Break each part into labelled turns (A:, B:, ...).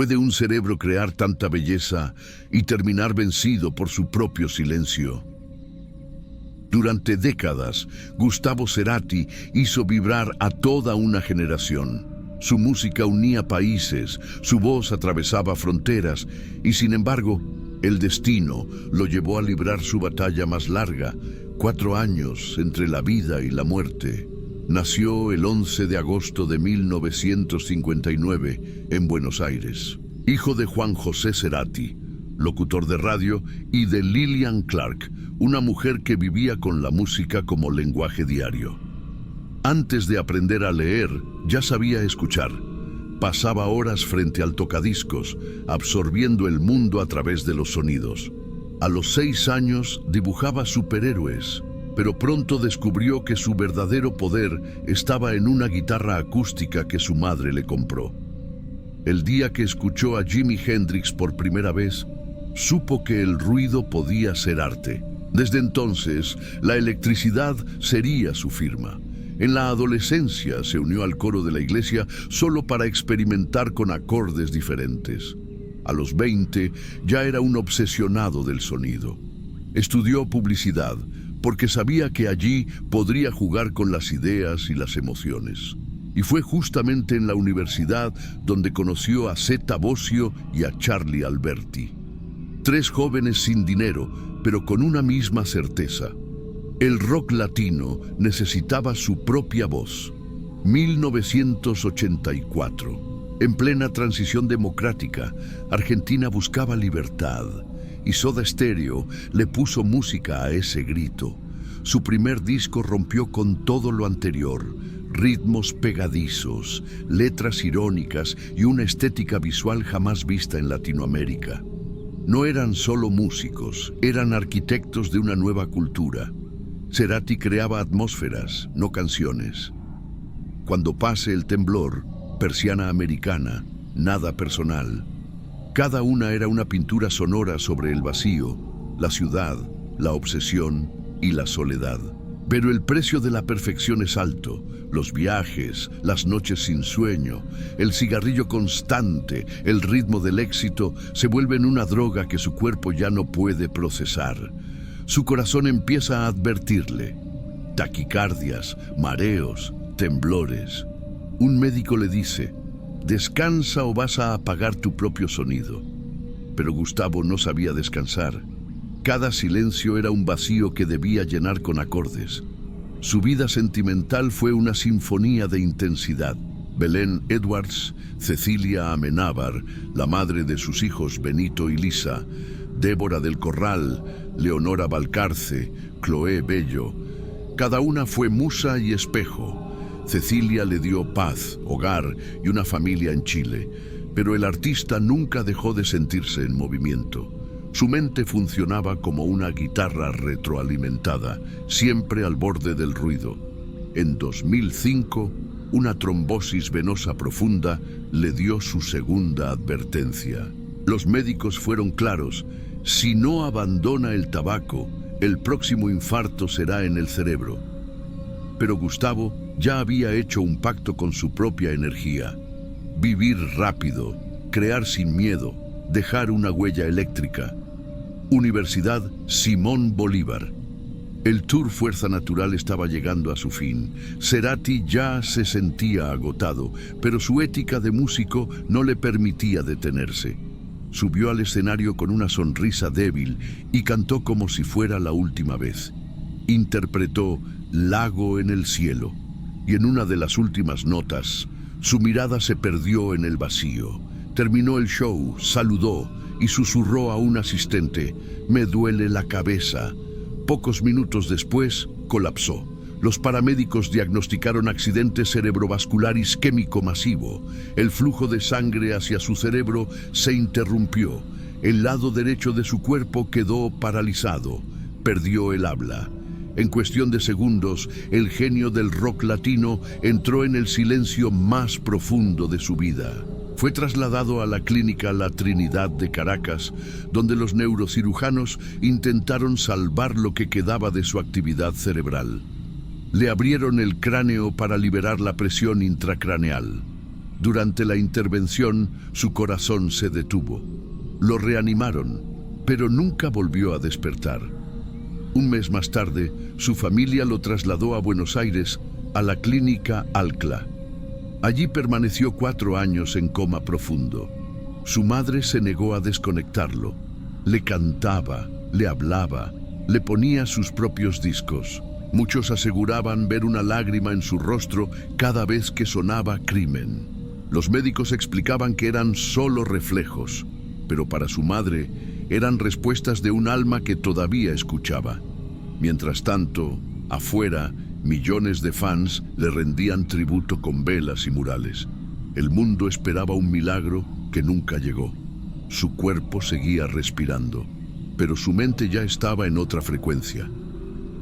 A: ¿Puede un cerebro crear tanta belleza y terminar vencido por su propio silencio? Durante décadas, Gustavo Cerati hizo vibrar a toda una generación. Su música unía países, su voz atravesaba fronteras y, sin embargo, el destino lo llevó a librar su batalla más larga, 4 años entre la vida y la muerte. Nació el 11 de agosto de 1959 en Buenos Aires, hijo de Juan José Cerati, locutor de radio, y de Lillian Clark, una mujer que vivía con la música como lenguaje diario. Antes de aprender a leer, ya sabía escuchar. Pasaba horas frente al tocadiscos, absorbiendo el mundo a través de los sonidos. A los 6 años dibujaba superhéroes, pero pronto descubrió que su verdadero poder estaba en una guitarra acústica que su madre le compró. El día que escuchó a Jimi Hendrix por primera vez, supo que el ruido podía ser arte. Desde entonces, la electricidad sería su firma. En la adolescencia se unió al coro de la iglesia solo para experimentar con acordes diferentes. A los 20 ya era un obsesionado del sonido. Estudió publicidad porque sabía que allí podría jugar con las ideas y las emociones. Y fue justamente en la universidad donde conoció a Zeta Bosio y a Charlie Alberti. 3 jóvenes sin dinero, pero con una misma certeza. El rock latino necesitaba su propia voz. 1984. En plena transición democrática, Argentina buscaba libertad. Y Soda Stereo le puso música a ese grito. Su primer disco rompió con todo lo anterior. Ritmos pegadizos, letras irónicas y una estética visual jamás vista en Latinoamérica. No eran solo músicos, eran arquitectos de una nueva cultura. Cerati creaba atmósferas, no canciones. Cuando pase el temblor, Persiana Americana, nada personal. Cada una era una pintura sonora sobre el vacío, la ciudad, la obsesión y la soledad. Pero el precio de la perfección es alto. Los viajes, las noches sin sueño, el cigarrillo constante, el ritmo del éxito se vuelven una droga que su cuerpo ya no puede procesar. Su corazón empieza a advertirle. Taquicardias, mareos, temblores. Un médico le dice: descansa o vas a apagar tu propio sonido. Pero Gustavo no sabía descansar. Cada silencio era un vacío que debía llenar con acordes. Su vida sentimental fue una sinfonía de intensidad. Belén Edwards, Cecilia Amenábar, la madre de sus hijos Benito y Lisa, Débora del Corral, Leonora Valcarce, Chloé Bello. Cada una fue musa y espejo. Cecilia le dio paz, hogar y una familia en Chile, pero el artista nunca dejó de sentirse en movimiento. Su mente funcionaba como una guitarra retroalimentada, siempre al borde del ruido. En 2005, una trombosis venosa profunda le dio su segunda advertencia. Los médicos fueron claros: si no abandona el tabaco, el próximo infarto será en el cerebro. Pero Gustavo ya había hecho un pacto con su propia energía. Vivir rápido, crear sin miedo, dejar una huella eléctrica. Universidad Simón Bolívar. El tour Fuerza Natural estaba llegando a su fin. Cerati ya se sentía agotado, pero su ética de músico no le permitía detenerse. Subió al escenario con una sonrisa débil y cantó como si fuera la última vez. Interpretó Lago en el cielo, y en una de las últimas notas, su mirada se perdió en el vacío. Terminó el show, saludó y susurró a un asistente: me duele la cabeza. Pocos minutos después, colapsó. Los paramédicos diagnosticaron accidente cerebrovascular isquémico masivo. El flujo de sangre hacia su cerebro se interrumpió. El lado derecho de su cuerpo quedó paralizado. Perdió el habla. En cuestión de segundos, el genio del rock latino entró en el silencio más profundo de su vida. Fue trasladado a la clínica La Trinidad de Caracas, donde los neurocirujanos intentaron salvar lo que quedaba de su actividad cerebral. Le abrieron el cráneo para liberar la presión intracraneal. Durante la intervención, su corazón se detuvo. Lo reanimaron, pero nunca volvió a despertar. Un mes más tarde, su familia lo trasladó a Buenos Aires, a la clínica Alcla. Allí permaneció 4 años en coma profundo. Su madre se negó a desconectarlo. Le cantaba, le hablaba, le ponía sus propios discos. Muchos aseguraban ver una lágrima en su rostro cada vez que sonaba Crimen. Los médicos explicaban que eran solo reflejos, pero para su madre eran respuestas de un alma que todavía escuchaba. Mientras tanto, afuera, millones de fans le rendían tributo con velas y murales. El mundo esperaba un milagro que nunca llegó. Su cuerpo seguía respirando, pero su mente ya estaba en otra frecuencia.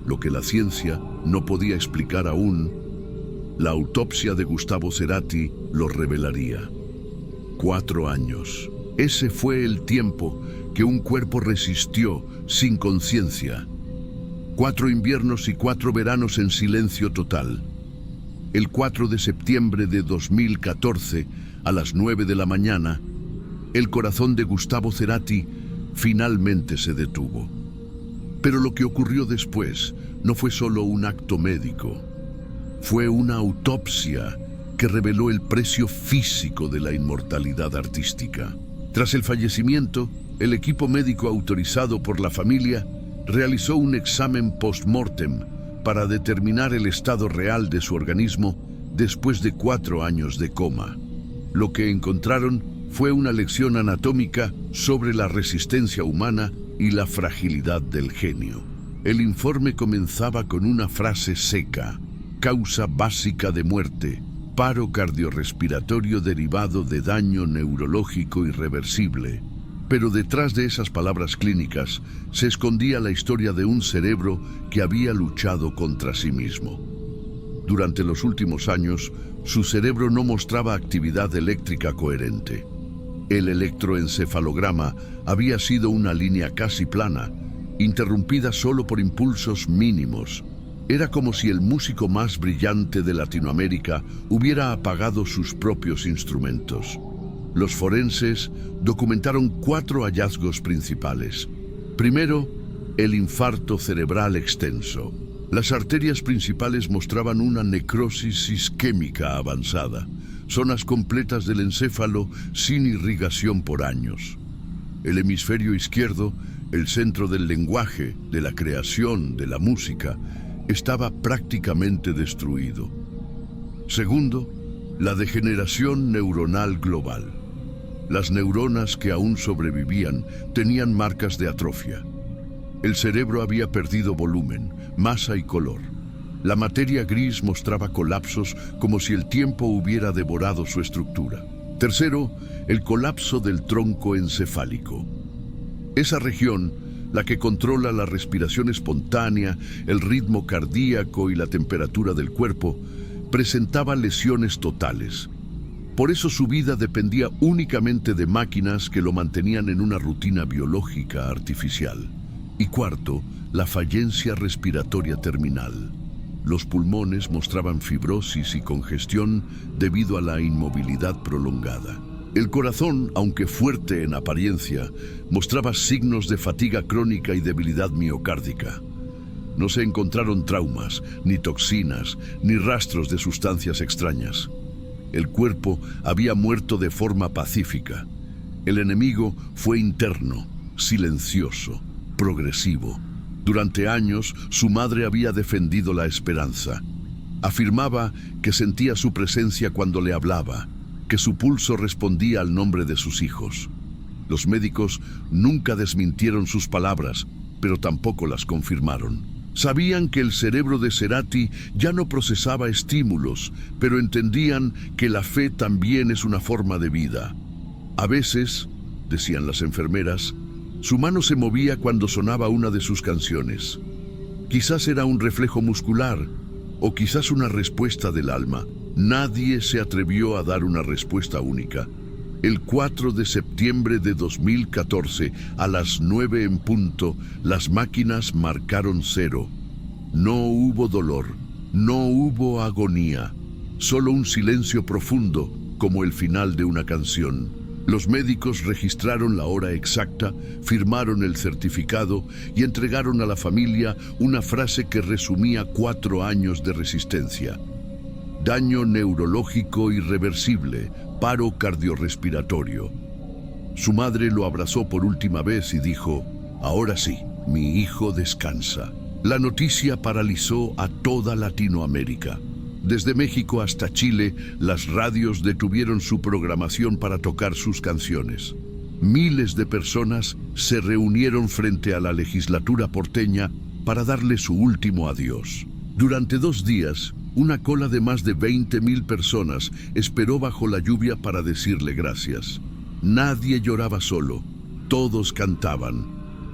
A: Lo que la ciencia no podía explicar aún, la autopsia de Gustavo Cerati lo revelaría. 4 años. Ese fue el tiempo que un cuerpo resistió sin conciencia. 4 inviernos y 4 veranos en silencio total. El 4 de septiembre de 2014, a las 9 de la mañana, el corazón de Gustavo Cerati finalmente se detuvo. Pero lo que ocurrió después no fue solo un acto médico. Fue una autopsia que reveló el precio físico de la inmortalidad artística. Tras el fallecimiento, el equipo médico autorizado por la familia realizó un examen post-mortem para determinar el estado real de su organismo después de 4 años de coma. Lo que encontraron fue una lección anatómica sobre la resistencia humana y la fragilidad del genio. El informe comenzaba con una frase seca: causa básica de muerte, paro cardiorrespiratorio derivado de daño neurológico irreversible. Pero detrás de esas palabras clínicas se escondía la historia de un cerebro que había luchado contra sí mismo. Durante los últimos años, su cerebro no mostraba actividad eléctrica coherente. El electroencefalograma había sido una línea casi plana, interrumpida solo por impulsos mínimos. Era como si el músico más brillante de Latinoamérica hubiera apagado sus propios instrumentos. Los forenses documentaron 4 hallazgos principales. Primero, el infarto cerebral extenso. Las arterias principales mostraban una necrosis isquémica avanzada, zonas completas del encéfalo sin irrigación por años. El hemisferio izquierdo, el centro del lenguaje, de la creación, de la música, estaba prácticamente destruido. Segundo, la degeneración neuronal global. Las neuronas que aún sobrevivían tenían marcas de atrofia. El cerebro había perdido volumen, masa y color. La materia gris mostraba colapsos como si el tiempo hubiera devorado su estructura. Tercero, el colapso del tronco encefálico. Esa región, la que controla la respiración espontánea, el ritmo cardíaco y la temperatura del cuerpo, presentaba lesiones totales. Por eso su vida dependía únicamente de máquinas que lo mantenían en una rutina biológica artificial. Y cuarto, la fallencia respiratoria terminal. Los pulmones mostraban fibrosis y congestión debido a la inmovilidad prolongada. El corazón, aunque fuerte en apariencia, mostraba signos de fatiga crónica y debilidad miocárdica. No se encontraron traumas, ni toxinas, ni rastros de sustancias extrañas. El cuerpo había muerto de forma pacífica. El enemigo fue interno, silencioso, progresivo. Durante años, su madre había defendido la esperanza. Afirmaba que sentía su presencia cuando le hablaba, que su pulso respondía al nombre de sus hijos. Los médicos nunca desmintieron sus palabras, pero tampoco las confirmaron. Sabían que el cerebro de Cerati ya no procesaba estímulos, pero entendían que la fe también es una forma de vida. A veces, decían las enfermeras, su mano se movía cuando sonaba una de sus canciones. Quizás era un reflejo muscular, o quizás una respuesta del alma. Nadie se atrevió a dar una respuesta única. El 4 de septiembre de 2014, a las 9 en punto, las máquinas marcaron 0. No hubo dolor, no hubo agonía, solo un silencio profundo como el final de una canción. Los médicos registraron la hora exacta, firmaron el certificado y entregaron a la familia una frase que resumía 4 años de resistencia. Daño neurológico irreversible, paro cardiorrespiratorio. Su madre lo abrazó por última vez y dijo: ahora sí, mi hijo descansa. La noticia paralizó a toda Latinoamérica. Desde México hasta Chile, las radios detuvieron su programación para tocar sus canciones. Miles de personas se reunieron frente a la legislatura porteña para darle su último adiós. Durante 2 días, una cola de más de 20.000 personas esperó bajo la lluvia para decirle gracias. Nadie lloraba solo, todos cantaban,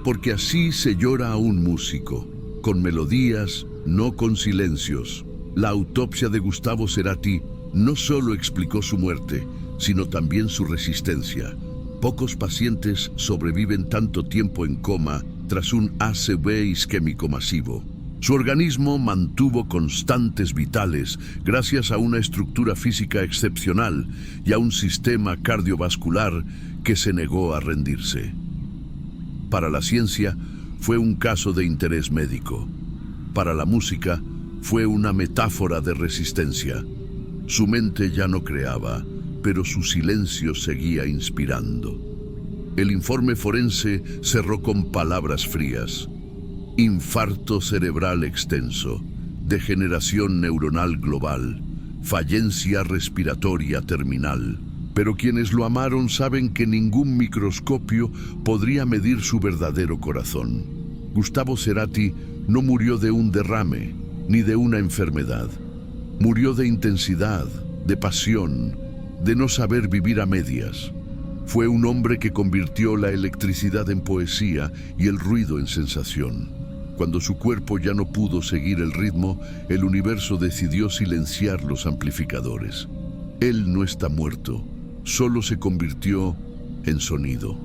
A: porque así se llora a un músico, con melodías, no con silencios. La autopsia de Gustavo Cerati no solo explicó su muerte, sino también su resistencia. Pocos pacientes sobreviven tanto tiempo en coma tras un ACV isquémico masivo. Su organismo mantuvo constantes vitales gracias a una estructura física excepcional y a un sistema cardiovascular que se negó a rendirse. Para la ciencia, fue un caso de interés médico. Para la música, fue una metáfora de resistencia. Su mente ya no creaba, pero su silencio seguía inspirando. El informe forense cerró con palabras frías: infarto cerebral extenso, degeneración neuronal global, fallencia respiratoria terminal. Pero quienes lo amaron saben que ningún microscopio podría medir su verdadero corazón. Gustavo Cerati no murió de un derrame, ni de una enfermedad. Murió de intensidad, de pasión, de no saber vivir a medias. Fue un hombre que convirtió la electricidad en poesía y el ruido en sensación. Cuando su cuerpo ya no pudo seguir el ritmo, el universo decidió silenciar los amplificadores. Él no está muerto, solo se convirtió en sonido.